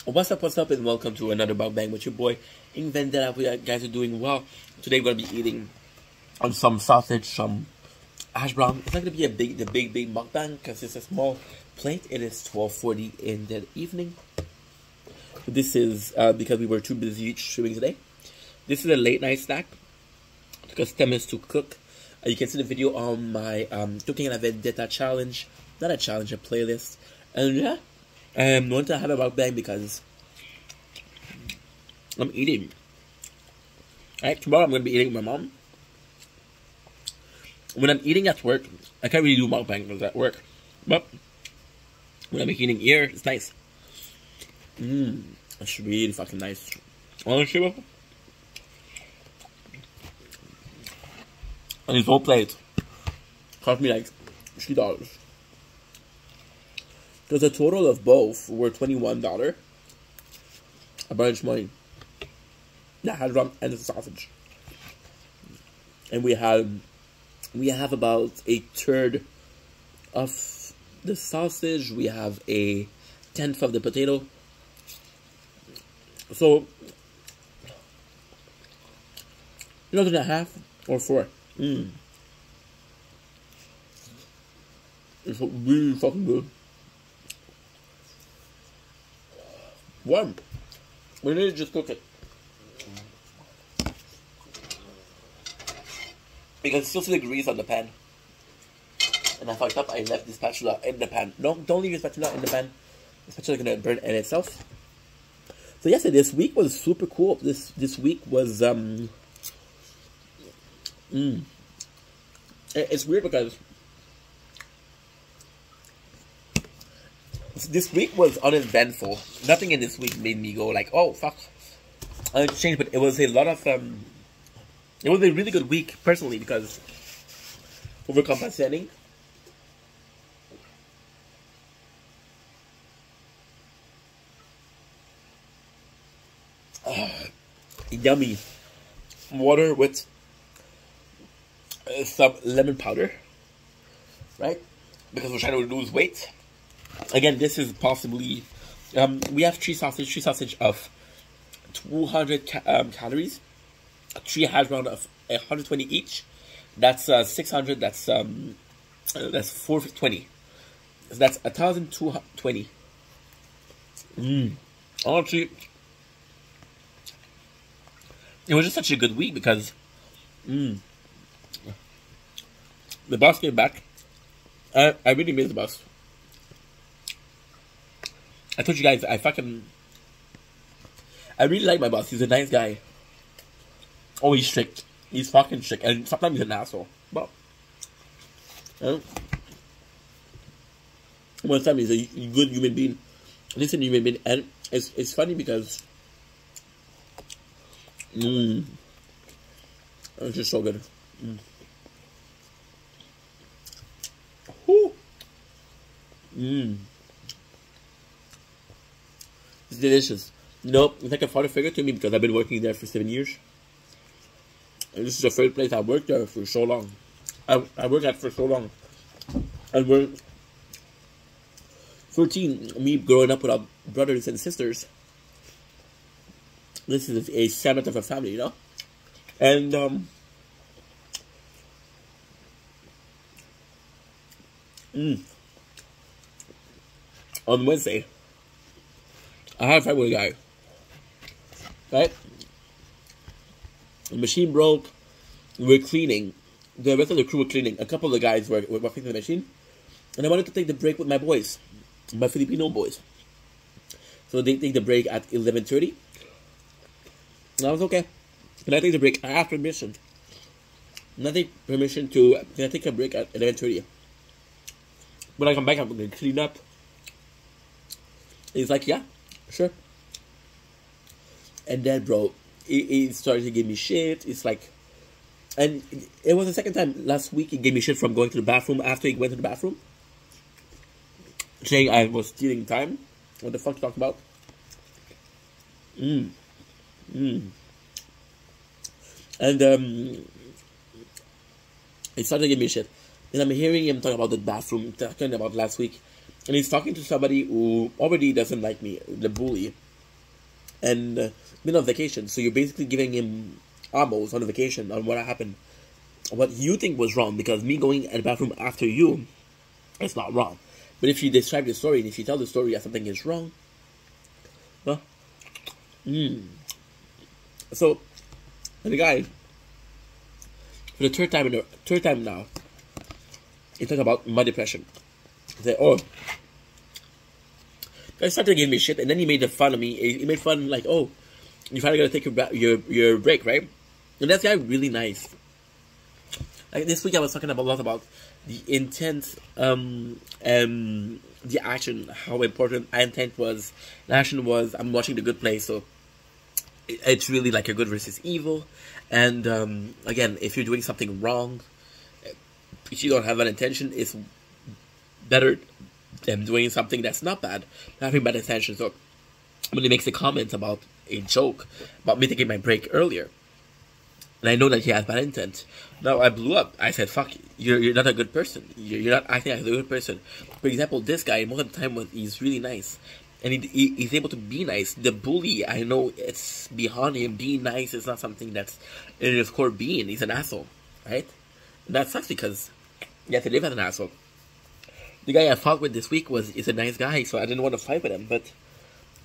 What's up, and welcome to another mukbang with your boy Invented. I hope you guys are doing well. Today we're gonna be eating on some sausage, some hash brown. It's not gonna be the big mukbang because it's a small plate. It is 12:40 in the evening. This is because we were too busy streaming today. This is a late night snack. It took us 10 minutes to cook. You can see the video on my cooking and vendetta challenge. Not a challenge, a playlist. And yeah, I want to have a mukbang because I'm eating. Alright, tomorrow I'm going to be eating with my mom. When I'm eating at work, I can't really do mukbang at work. But when I'm eating here, it's nice. It's really fucking nice. Honestly, and this whole plate cost me like $3. Because the total of both were $21. A bunch of money. That had rum and the sausage. And we have about a third of the sausage. We have a tenth of the potato. So, another and a half or 4. It's really fucking good. Warm. We need to just cook it. Because it's still the grease on the pan. And I fucked up, I left the spatula in the pan. No, don't leave your spatula in the pan. The spatula is gonna burn in itself. So yes, this week was super cool. This week was it's weird because this week was uneventful. Nothing in this week made me go like, oh fuck, I need to change. But it was a lot of it was a really good week personally because overcompensating. Yummy water with some lemon powder, right? Because we're trying to lose weight. Again, this is possibly we have three sausage of 200 calories, 3 hash brown of 120 each. That's 600. That's 420. So that's 1,220. Honestly, it was just such a good week because the boss came back. I really miss the boss. I told you guys, I really like my boss. He's a nice guy. Oh, he's strict. He's fucking strict. And sometimes he's an asshole. But, one time he's a good human being. Decent human being. And it's funny because it's just so good. It's delicious. Nope, it's like a father figure to me because I've been working there for 7 years. And this is the first place I worked there for so long. I worked at for so long. And we're 14, me growing up without brothers and sisters. This is a seventh of a family, you know? And, on Wednesday, I had a fight with a guy, right? The machine broke, we were cleaning, the rest of the crew were cleaning, a couple of the guys were fixing the machine, and I wanted to take the break with my boys, my Filipino boys. So they take the break at 11:30, and I was okay. Can I take the break? I asked permission. Can I take permission to, can I take a break at 11:30? When I come back, I'm going to clean up. He's like, yeah, sure. And then, bro, he started to give me shit. It's like, and it was the second time last week he gave me shit from going to the bathroom after he went to the bathroom. Saying I was stealing time. What the fuck you talking about? And, he started to give me shit. And I'm hearing him talk about the bathroom, talking about last week. And he's talking to somebody who already doesn't like me, the bully. and been on vacation. So you're basically giving him almost notification on what happened, what you think was wrong. Because me going in the bathroom after you, it's not wrong. But if you describe the story and if you tell the story that something is wrong, well, so the guy, for the third time now, he talked about my depression. He said, "Oh." He started to give me shit, and then he made fun of me. He made fun like, "Oh, you finally gotta take your break, right?" And that guy really nice. Like this week, I was talking a lot about the intent, the action, how important intent was. The action was, I'm watching The Good Place, so it's really like a good versus evil. And again, if you're doing something wrong, if you don't have an intention, it's better than doing something that's not bad, having bad intention. So when he makes a comment about a joke about me taking my break earlier, and I know that he has bad intent, now I blew up. I said, "Fuck, you're not a good person. You're not acting as a good person." For example, this guy, most of the time, he's really nice, and he's able to be nice. The bully, I know it's beyond him. Being nice is not something that's in his core being. He's an asshole, right? And that sucks because you have to live as an asshole. The guy I fought with this week is a nice guy, so I didn't want to fight with him, but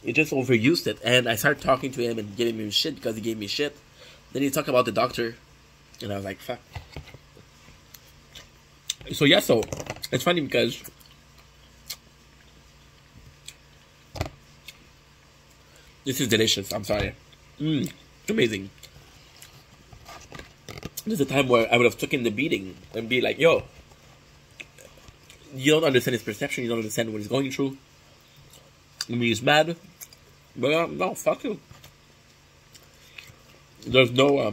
he just overused it. And I started talking to him and giving him shit because he gave me shit. Then he talked about the doctor, and I was like, fuck. So yeah, so it's funny because this is delicious. I'm sorry. Amazing. There's a time where I would have taken the beating and be like, "Yo, you don't understand his perception. You don't understand what he's going through. I mean, he's mad." But no, fuck you. There's no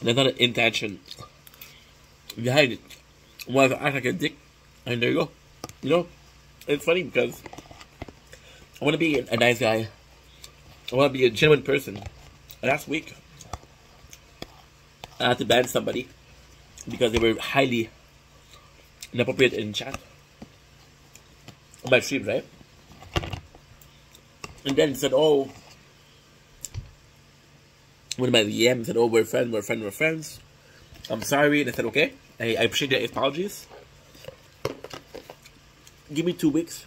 there's not an intention behind it. Well, I act like a dick, and there you go. You know, it's funny because I want to be a nice guy. I want to be a genuine person. Last week, I had to ban somebody because they were highly inappropriate in chat on my stream, right? And then said, "Oh," one of my DMs said, "Oh, we're friends. I'm sorry." And I said, "Okay, I appreciate your apologies. Give me 2 weeks.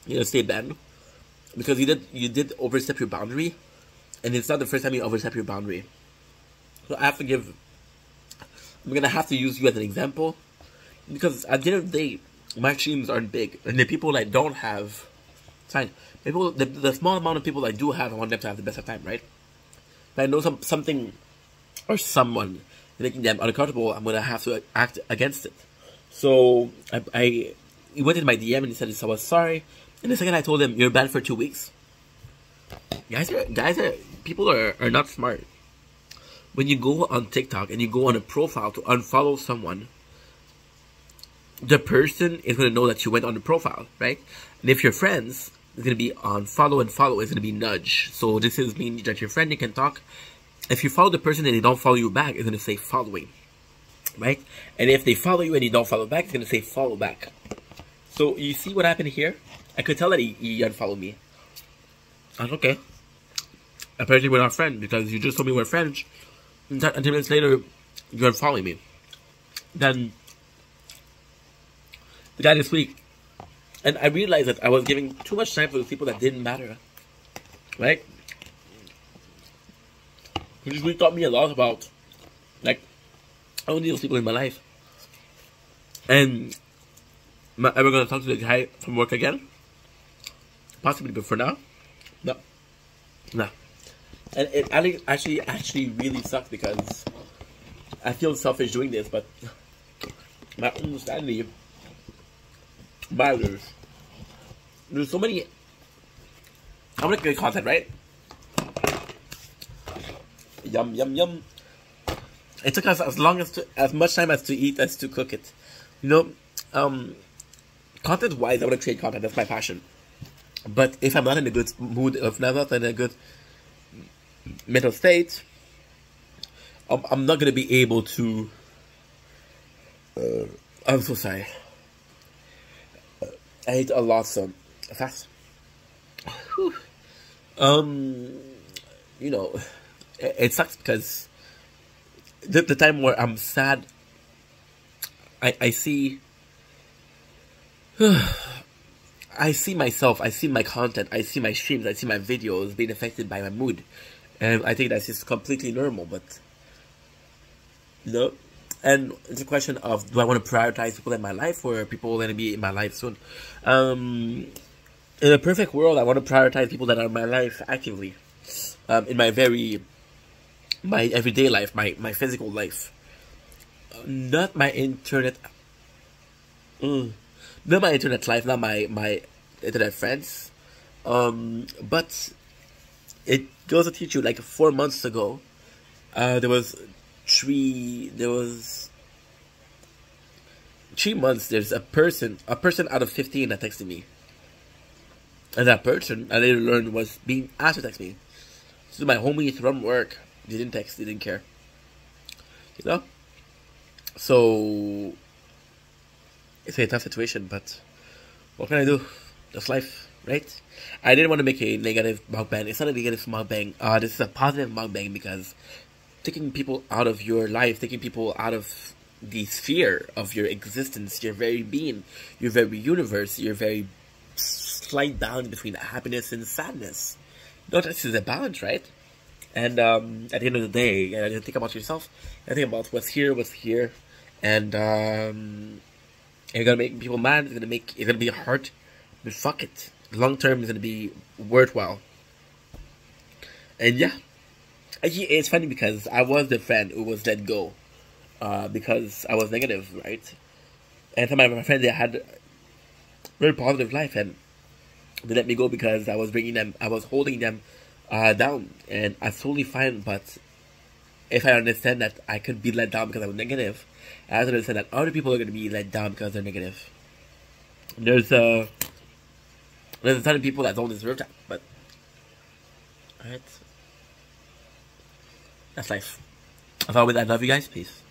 You're gonna stay banned because you did overstep your boundary, and it's not the first time you overstep your boundary. So I have to give. I'm gonna have to use you as an example because at the end of the day, my streams aren't big, and the people I don't have, fine. People, the small amount of people I do have, I want them to have the best of time, right? If I know something or someone making them uncomfortable, I'm gonna have to act against it. So he went in my DM and he said, "I was sorry." And the second I told him, "You're banned for 2 weeks." People are not smart. When you go on TikTok and you go on a profile to unfollow someone, the person is going to know that you went on the profile, right? And if you're friends, it's going to be on follow, and follow is going to be nudge. So this is meaning that your friend, you can talk. If you follow the person and they don't follow you back, it's going to say following, right? And if they follow you and you don't follow back, it's going to say follow back. So you see what happened here? I could tell that he unfollowed me. I was okay. Apparently we're not friends because you just told me we're friends. And 10 minutes later, you're unfollowing me. Then the guy this week, and I realized that I was giving too much time for the people that didn't matter, right? Which really taught me a lot about, like, I don't need those people in my life. And am I ever gonna talk to the guy from work again? Possibly, but for now, no. And it actually really sucks because I feel selfish doing this, but my understanding matters. There's so many. I'm gonna create content, right? Yum yum yum. It took us as much time as to eat as to cook it. You know, content wise, I want to create content. That's my passion. But if I'm not in a good mood, if I'm not in a good mental state, I'm not gonna be able to. I'm so sorry. I ate a lot, so fast. Whew. Um, you know, it sucks because the time where I'm sad, I see I see myself, I see my content, I see my streams, I see my videos being affected by my mood, and I think that's just completely normal. But no, and it's a question of, do I want to prioritize people in my life, or people going to be in my life soon? In a perfect world, I want to prioritize people that are in my life actively, in my everyday life, my physical life, not my internet, not my internet life, not my internet friends. But it goes to teach you, like 4 months ago, there was 3 months. There's a person out of 15 that texted me, and that person I later learned was being asked to text me. This is my homie from work. They didn't text. They didn't care. You know. So it's a tough situation, but what can I do? That's life, right? I didn't want to make a negative mukbang. It's not a negative mukbang. This is a positive mukbang, because taking people out of your life, taking people out of the sphere of your existence, your very being, your very universe, your very slight balance between happiness and sadness. No, this is a balance, right? And at the end of the day, you gotta think about yourself. You think about what's here, and you're gonna make people mad. It's gonna be hard, but fuck it. Long term is gonna be worthwhile. And yeah, actually, it's funny because I was the friend who was let go, because I was negative, right? And some of my friends, they had a very positive life, and they let me go because I was holding them down, and I'm totally fine. But if I understand that I could be let down because I was negative, I have to understand that other people are going to be let down because they're negative. There's a ton of people that don't deserve that, but alright, that's life. As always, I love you guys. Peace.